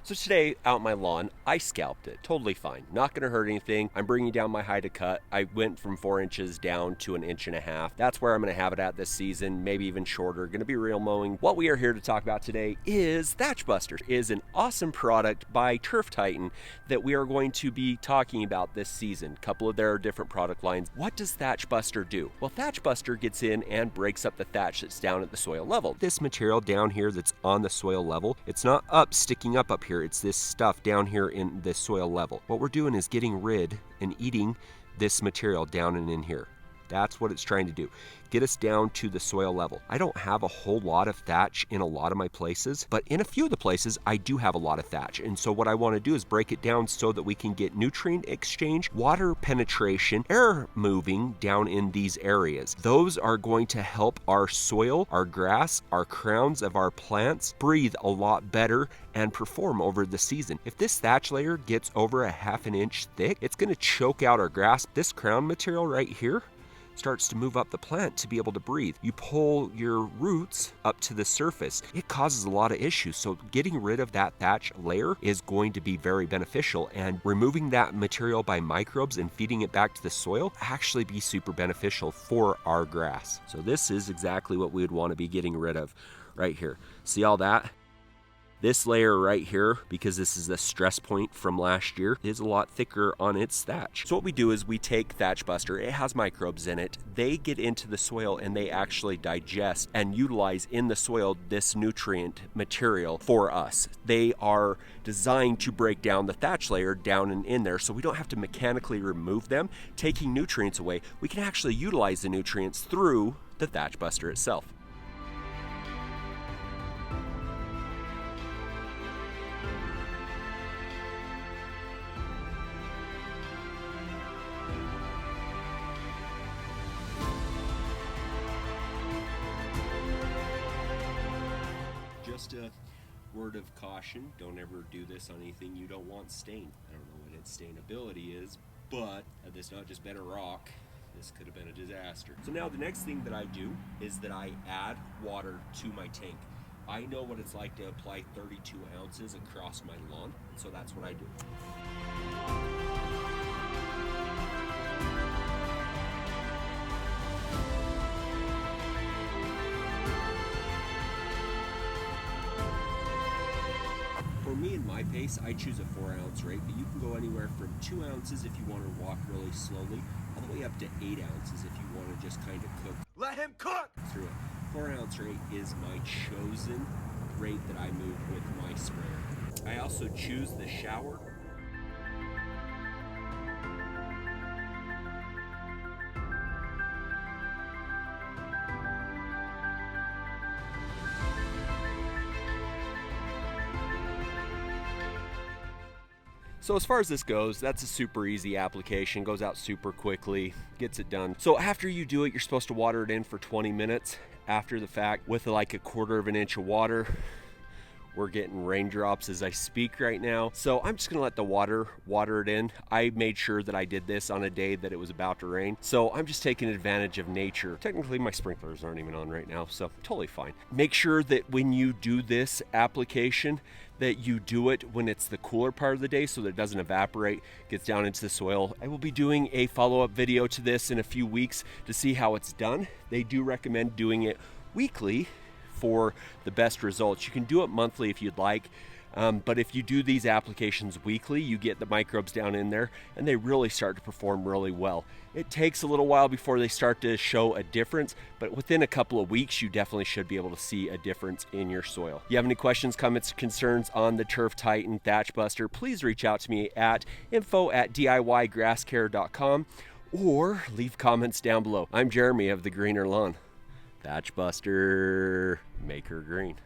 So today, out my lawn, I scalped it. Totally fine. Not gonna hurt anything. I'm bringing down my height of cut. I went from 4 inches down to 1.5 inches. That's where I'm gonna have it at this season, maybe even shorter. Gonna be real mowing. What we are here to talk about today is Thatch Buster. It is an awesome product by Turf Titan that we are going to be talking about this season. A couple of their different product lines. What does Thatch Buster do? Well, Thatch Buster gets in and breaks up the thatch that's down at the soil level. This material down here that's on the soil level, it's not sticking up here. It's this stuff down here in the soil level. What we're doing is getting rid and eating this material down and in here. That's what it's trying to do. Get us down to the soil level. I don't have a whole lot of thatch in a lot of my places, but in a few of the places I do have a lot of thatch. And so what I want to do is break it down so that we can get nutrient exchange, water penetration, air moving down in these areas. Those are going to help our soil, our grass, our crowns of our plants breathe a lot better and perform over the season. If this thatch layer gets over 1/2 inch thick, it's going to choke out our grass. This crown material right here starts to move up the plant to be able to breathe. You pull your roots up to the surface. It causes a lot of issues. So getting rid of that thatch layer is going to be very beneficial, and removing that material by microbes and feeding it back to the soil actually be super beneficial for our grass. So this is exactly what we would want to be getting rid of right here. See all that? This layer right here, because this is the stress point from last year, is a lot thicker on its thatch. So what we do is we take Thatch Buster. It has microbes in it. They get into the soil and they actually digest and utilize in the soil this nutrient material for us. They are designed to break down the thatch layer down and in there, so we don't have to mechanically remove them, taking nutrients away. We can actually utilize the nutrients through the Thatch Buster itself. Just a word of caution, don't ever do this on anything you don't want stained. I don't know what its stainability is, but had this not just been a rock, this could have been a disaster. So now the next thing that I do is that I add water to my tank. I know what it's like to apply 32 ounces across my lawn, so that's what I do. For me and my pace, I choose a 4-ounce rate, but you can go anywhere from 2 ounces if you want to walk really slowly, all the way up to 8 ounces if you want to just kind of cook. Let him cook! Through it. 4-ounce rate is my chosen rate that I move with my sprayer. I also choose the shower. So as far as this goes, that's a super easy application, goes out super quickly, gets it done. So after you do it, you're supposed to water it in for 20 minutes after the fact with like 1/4 inch of water. We're getting raindrops as I speak right now. So I'm just gonna let the water it in. I made sure that I did this on a day that it was about to rain. So I'm just taking advantage of nature. Technically my sprinklers aren't even on right now, so totally fine. Make sure that when you do this application, that you do it when it's the cooler part of the day so that it doesn't evaporate, gets down into the soil. I will be doing a follow-up video to this in a few weeks to see how it's done. They do recommend doing it weekly for the best results. You can do it monthly if you'd like, but if you do these applications weekly, you get the microbes down in there and they really start to perform really well. It takes a little while before they start to show a difference, but within a couple of weeks, you definitely should be able to see a difference in your soil. If you have any questions, comments, concerns on the Turf Titan Thatch Buster, please reach out to me at info@diygrasscare.com or leave comments down below. I'm Jeremy of The Greener Lawn. Thatch Buster, make her green.